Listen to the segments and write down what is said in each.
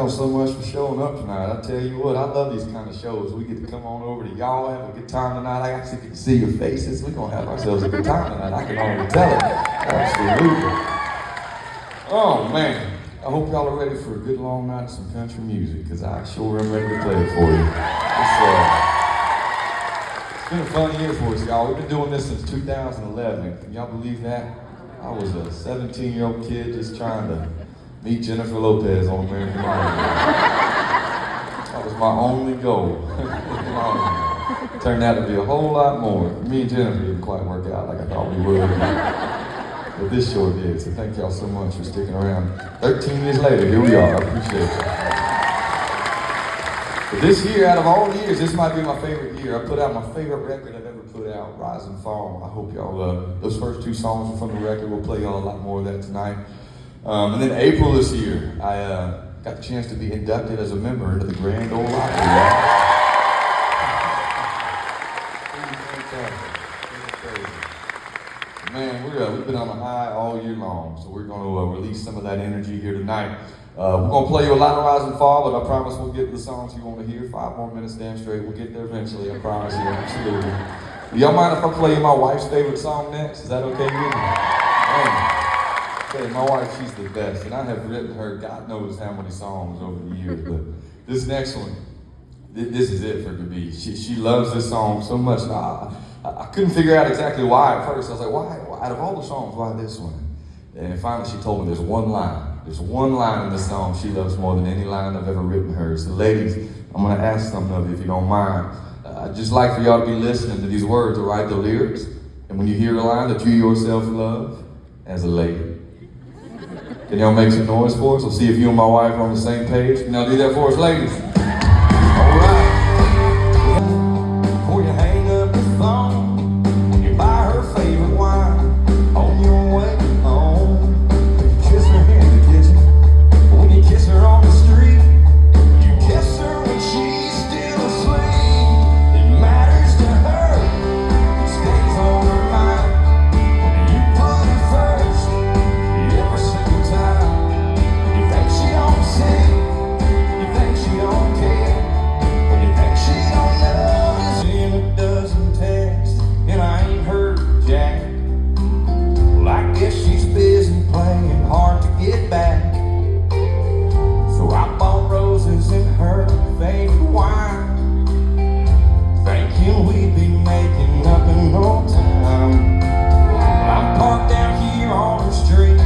y'all so much for showing up tonight. I tell you what, I love these kind of shows. We get to come on over to y'all, have a good time tonight. I actually get to see your faces. We're going to have ourselves a good time tonight. I can already tell it. Absolutely. Oh, man. I hope y'all are ready for a good long night of some country music, because I sure am ready to play it for you. It's been a fun year for us, y'all. We've been doing this since 2011. Can y'all believe that? I was a 17-year-old kid just trying to meet Jennifer Lopez on American Idol. That was my only goal. Turned out to be a whole lot more. Me and Jennifer didn't quite work out like I thought we would. But this sure did, so thank y'all so much for sticking around. 13 years later, here we are. I appreciate you. But this year, out of all the years, this might be my favorite year. I put out my favorite record I've ever put out, Rise and Fall. I hope y'all love those first two songs from the record. We'll play y'all a lot more of that tonight. And then April this year, I got the chance to be inducted as a member into the Grand Ole Opry. Man, we've been on a high all year long, so we're going to release some of that energy here tonight. We're going to play you a lot of Rise and Fall, but I promise we'll get the songs you want to hear. 5 more minutes damn straight. We'll get there eventually, I promise you. Absolutely. Do y'all mind if I play you my wife's favorite song next? Is that okay with you? Okay, my wife, she's the best, and I have written her God knows how many songs over the years, but this next one, this is it for her to be. She loves this song so much. I couldn't figure out exactly why at first. I was like, why? Out of all the songs, why this one? And finally she told me there's one line. There's one line in this song she loves more than any line I've ever written her. So ladies, I'm going to ask something of you if you don't mind. I'd just like for y'all to be listening to these words, to write the lyrics. And when you hear a line that you yourself love, as a lady. Can y'all make some noise for us? We'll see if you and my wife are on the same page. Can y'all do that for us, ladies? All right. Before you hang up the phone, you buy her favorite wine. On your way home, you kiss her in the kitchen. When you kiss her on the street, you kiss her when she's still asleep. It matters to her, it stays on her mind. You put her first every single time. You think she don't see, you think she don't care, when you think she don't notice. In a dozen texts, and I ain't heard jack. Well, I guess she's busy playing hard to get back. So I bought roses in her favorite wine, thinking we'd be making up in no time. Well, I'm parked down here on the street.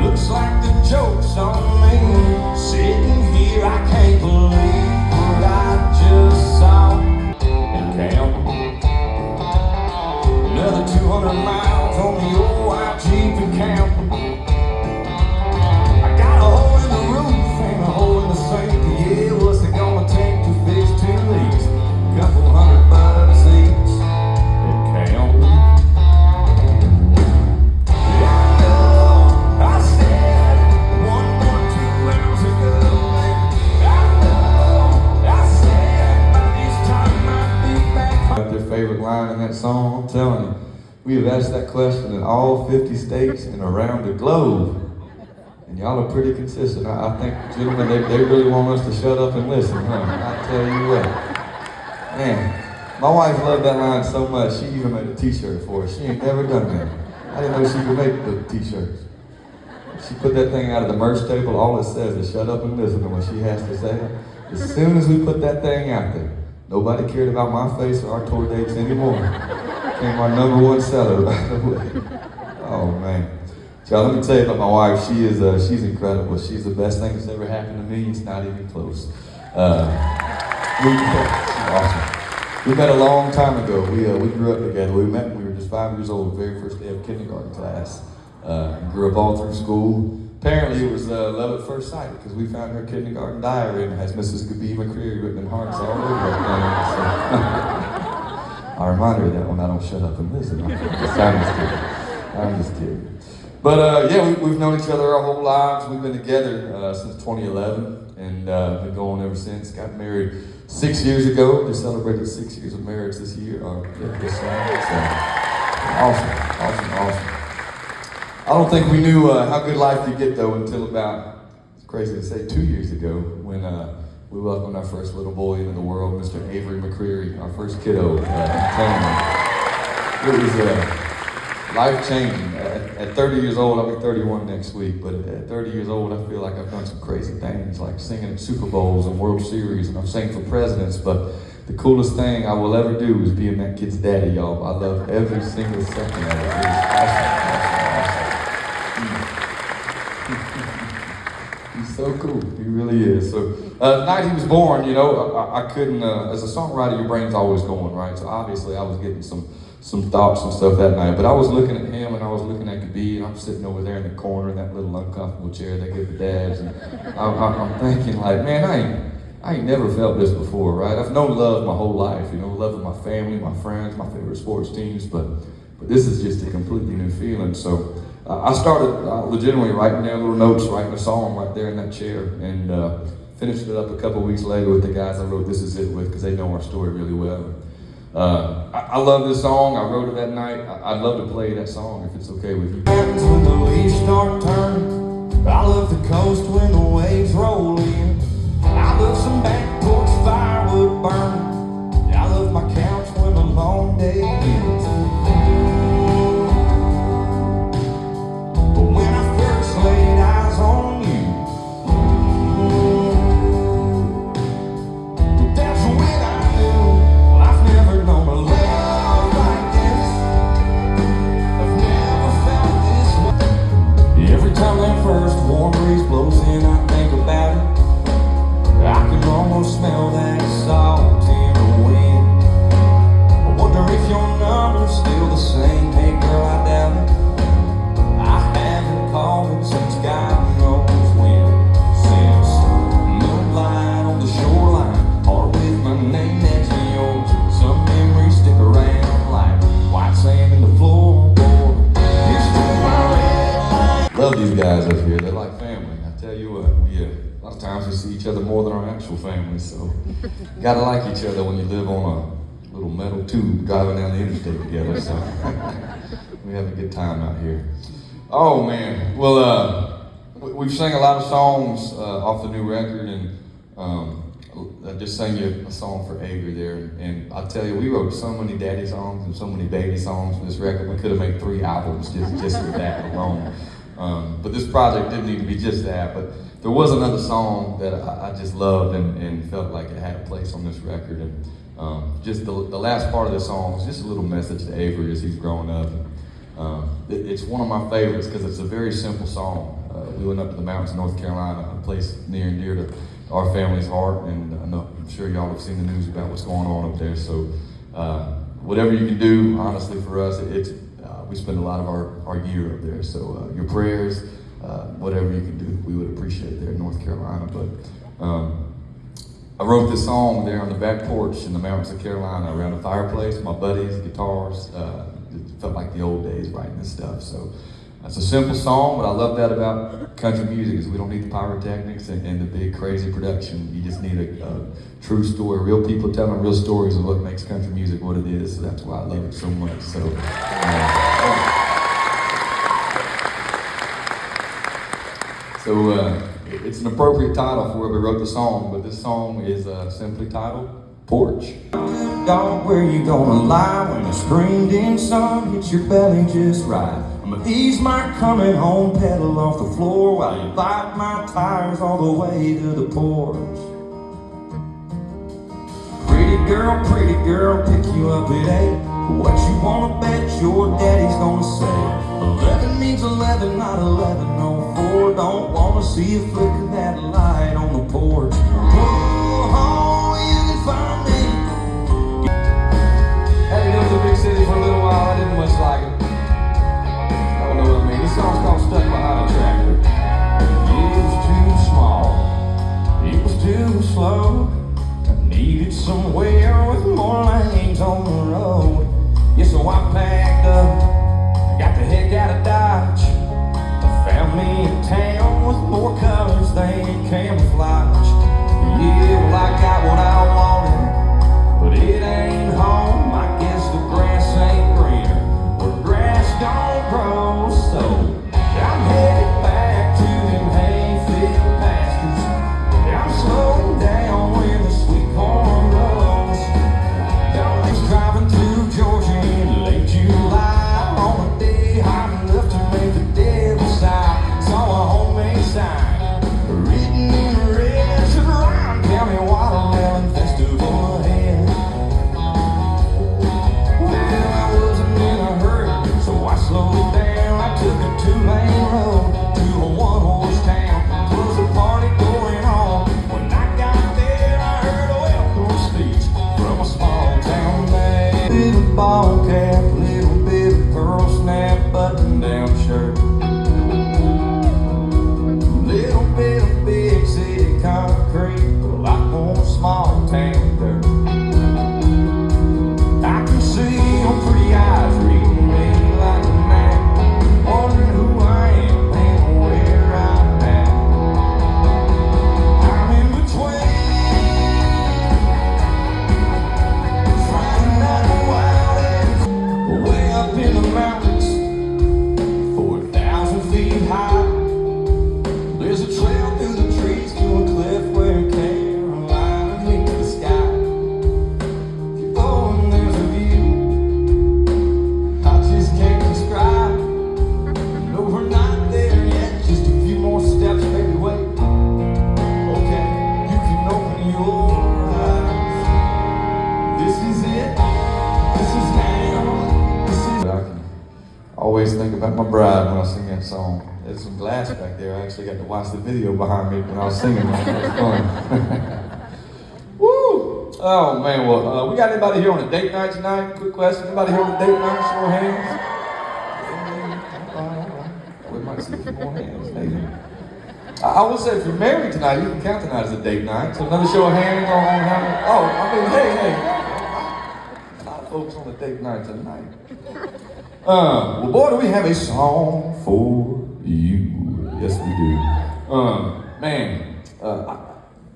Looks like the joke's on me. Sitting here, I can't believe what I just saw. And count another 200 miles on the old white Jeep and count. I got a hole in the roof and a hole in the sink. Yeah, what's it gonna take to fix 2 leaks? Couple $100 each. And count. Their favorite line in that song, I'm telling you, we have asked that question in all 50 states and around the globe, and y'all are pretty consistent. I think, gentlemen, they really want us to shut up and listen, huh? I tell you what, man, my wife loved that line so much, she even made a t-shirt for us. She ain't never done that. I didn't know she could make the t-shirts. She put that thing out of the merch table, all it says is shut up and listen to what she has to say. As soon as we put that thing out there, nobody cared about my face or our tour dates anymore. Became our #1 seller right away. Oh man. So let me tell you about my wife. She's incredible. She's the best thing that's ever happened to me. It's not even close. She's awesome. We met a long time ago. We grew up together. We met when we were just 5 years old, the very first day of kindergarten class. Grew up all through school. Apparently it was love at first sight, because we found her kindergarten diary and it has Mrs. Scotty McCreery written in hearts all over it. I remind her of that when I don't shut up and listen. I'm just kidding. But yeah, we've known each other our whole lives. We've been together since 2011 and been going ever since. Got married 6 years ago. They celebrated 6 years of marriage this year. This summer. Awesome. I don't think we knew how good life could get though until about crazy to say, 2 years ago when we welcomed our first little boy into the world, Mr. Avery McCreery, our first kiddo. It was life-changing. At 30 years old, I'll be 31 next week, but at 30 years old, I feel like I've done some crazy things, like singing at Super Bowls and World Series, and I've sang for presidents, but the coolest thing I will ever do is being that kid's daddy, y'all. I love every single second of it. It was awesome. He's so cool. He really is. So the night he was born, you know, I couldn't, as a songwriter, your brain's always going, right? So obviously I was getting some thoughts and stuff that night, but I was looking at him and I was looking at Gabi, and I'm sitting over there in the corner in that little uncomfortable chair they give the dads, and I'm thinking like, man, I ain't never felt this before, right? I've known love my whole life, you know, love of my family, my friends, my favorite sports teams, but this is just a completely new feeling. So I started legitimately writing down little notes, writing a song right there in that chair, and finished it up a couple weeks later with the guys I wrote This Is It with, because they know our story really well. I love this song. I wrote it that night. I'd love to play that song if it's okay with you. Happens when the leaves start turning. I love the coast when the waves roll in. I love some back porch firewood burning. I love my couch when the long day ends. But when I first laid eyes on you, that's when I knew I've never known a love like this. I've never felt this way. Every time that first warm breeze blows in, I think about it. I can almost smell that salt in the wind. I wonder if your number's still the same. Hey girl, I doubt it. I haven't called it since God knows when. Since moonlight on the shoreline, or with my name next to yours. Some memories stick around like white sand in the floorboard. It's through my red light. Love these guys up here. They're like family. I tell you what, a lot of times we see each other more than our actual families, so gotta like each other when you live on a little metal tube driving down the interstate together, so we have a good time out here. Oh man, well we've sang a lot of songs off the new record, and I just sang you a song for Avery there, and I'll tell you, we wrote so many daddy songs and so many baby songs for this record. We could have made 3 albums just with that alone. But this project didn't need to be just that, but there was another song that I just loved and felt like it had a place on this record, and just the last part of the song was just a little message to Avery as he's growing up. It's one of my favorites because it's a very simple song. We went up to the mountains of North Carolina, a place near and dear to our family's heart, and I'm sure y'all have seen the news about what's going on up there, so whatever you can do, honestly, for us, we spend a lot of our year up there, so your prayers, whatever you can do, we would appreciate there in North Carolina. But I wrote this song there on the back porch in the mountains of Carolina around a fireplace, my buddies, guitars. It felt like the old days writing this stuff. So it's a simple song, but I love that about country music is we don't need the pyrotechnics and the big crazy production. You just need a true story, real people telling real stories of what makes country music what it is. So that's why I love it so much. So. So it's an appropriate title for where we wrote the song, but this song is simply titled Porch. Dog, where you gonna lie when the screamed in sun hits your belly just right? I'ma ease my coming home pedal off the floor while you bite my tires all the way to the porch. Pretty girl, pick you up at 8. What you wanna bet your daddy's gonna say? 11 means 11, not 11:04. Don't wanna see a flick of that light on the porch. Oh, you can find me. Had to go to the big city for a little while. I didn't much like it. I don't know what I mean. This song's called Stuck Behind a Tractor. It was too small, it was too slow. I needed somewhere with more lanes on the road. Yeah, so I packed up, got the heck out of Dodge. I found me a town with more colors than camouflage. Yeah, well I got what I wanted, but it ain't home. I guess the grass ain't greener where No, we're not there yet, just a few more steps, baby, wait. Okay, you can open your eyes. This is it, this is now, this is... I can always think about my bride when I sing that song. There's some glass back there. I actually got to watch the video behind me when I was singing that. That was fun. Woo! Oh man, well, we got anybody here on a date night tonight? Quick question. Anybody here on a date night? Show of hands. We might see a few more hands, maybe. I will say, if you're married tonight, you can count tonight as a date night. So another show of hands on how. Oh, I mean, hey. A lot of folks on a date night tonight. Well, boy, do we have a song for you. Yes, we do. Man,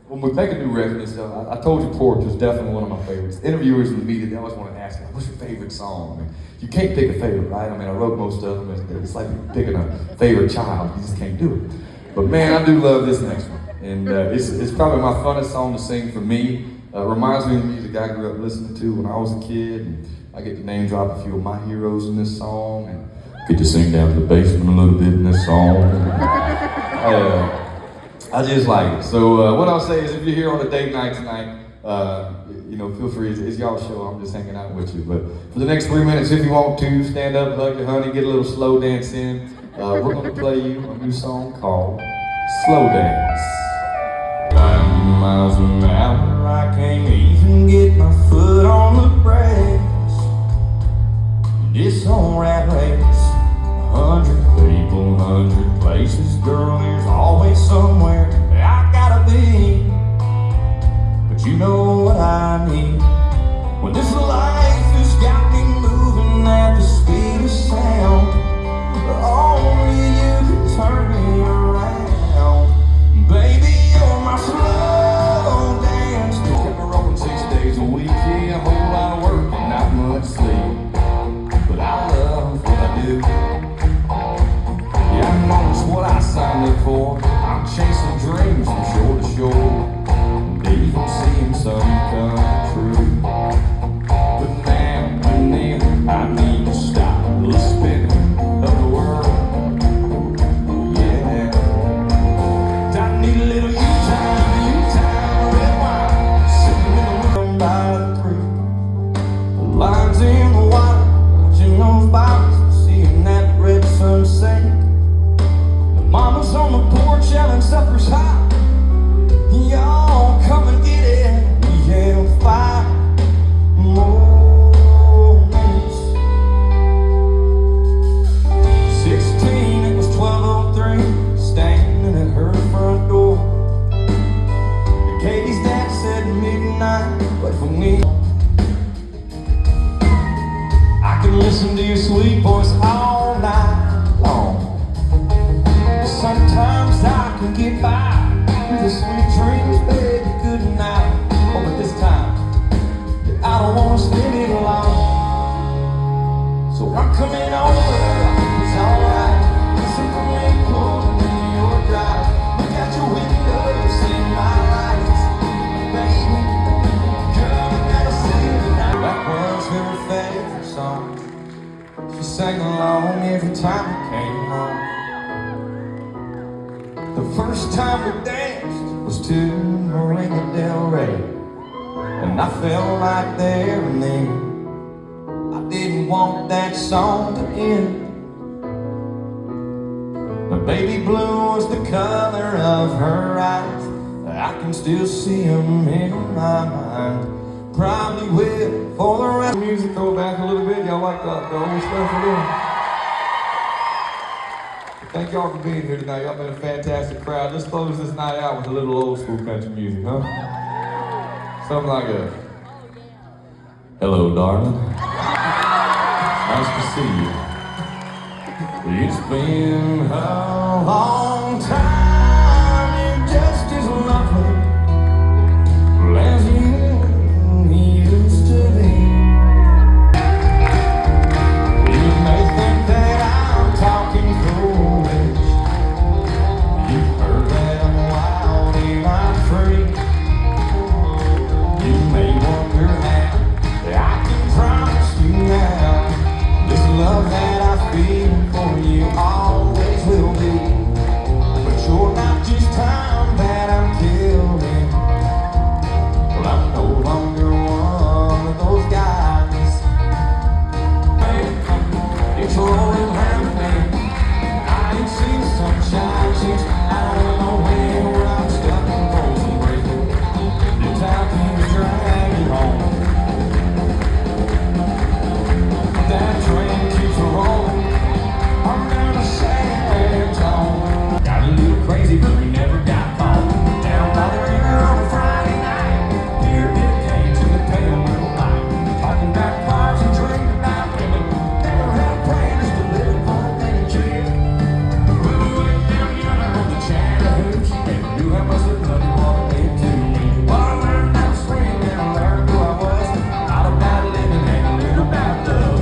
when we make a new record and stuff, I told you Porch was definitely one of my favorites. Interviewers in the media, they always want to ask me, what's your favorite song? I mean, you can't pick a favorite, right? I mean, I wrote most of them. It's like picking a favorite child. You just can't do it. But man, I do love this next one. And it's probably my funnest song to sing for me. Reminds me of the music I grew up listening to when I was a kid. And I get to name drop a few of my heroes in this song. And get to sing down to the basement a little bit in this song. I just like it. So what I'll say is, if you're here on a date night tonight, you know, feel free. It's y'all's show. I'm just hanging out with you. But for the next 3 minutes, if you want to, stand up, hug your honey, get a little slow dance in. We're going to play you a new song called Slow Dance. 90 miles an hour, I can't even get my foot on the brakes. This whole rat race, 100 people, 100 places, girl, there's always somewhere I gotta be. But you know what I need, when this life has got me moving at the speed of sound. Only you can turn me around. Baby, you're my slow dance. Kept me rolling 6 days a week, yeah, a whole lot of work and not much sleep. But I love what I do. Yeah, I know it's what I signed up for. I'm chasing dreams from shore to shore, and even seeing some come true. But now and then I need to stop the spinning of the world. Yeah, I need a little you-time, red wine, sitting in the room by the creek. The lines in the water, watching those bodies, seeing that red sun sink. The mama's on the porch yelling supper's hot. Y'all come and get it. We have 5 more minutes. 16, it was 12:03, standing at her front door. And Katie's dad said midnight, but for me, I can listen to your sweet voice all night long. Sometimes I can get by with the sweet dreams, baby, good night. Oh, but this time, I don't want to spend it alone. So I'm coming over, it's alright. Listen to me pulling in your drive. Look out your window, see my lights. Baby, girl, I gotta see it tonight. That was her favorite song. She sang along every time we came home. The first time we danced was to Marina Del Rey, and I felt like there and then I didn't want that song to end. But baby blue was the color of her eyes. I can still see them in my mind. Probably will for the rest. Music, throw back a little bit. Y'all like the old stuff we're doing? Thank y'all for being here tonight. Y'all been a fantastic crowd. Let's close this night out with a little old school country music, huh? Something like a hello, darling. Nice to see you. It's been a long time. You're just as lovely as you used to be. You may think that I'm talking foolish. You've heard that I'm wild and I'm free. You may wonder how I can promise you now, this love that I feel for you always shine chicks. I don't know where I'm stuck in frozen breaking. The time keeps dragging home. That train keeps rolling. I'm down to San Antonio. Got a little crazy, but we never got caught. Down by the river on a Friday night. Beer it came to the pale little light. Talking about cars and drinking about women. Never had plans to live for a thing and chill. We went down yonder on the Chattahoochee. Never knew how much the bloody water meant to me. But I learned that spring and I learned who I was. All about living and a little about love.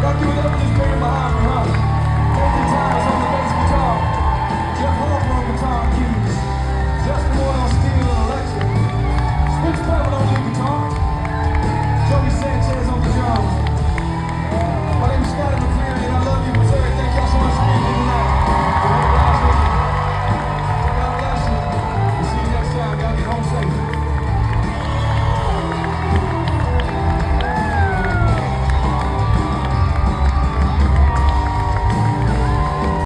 Y'all give it up for this band behind me, huh?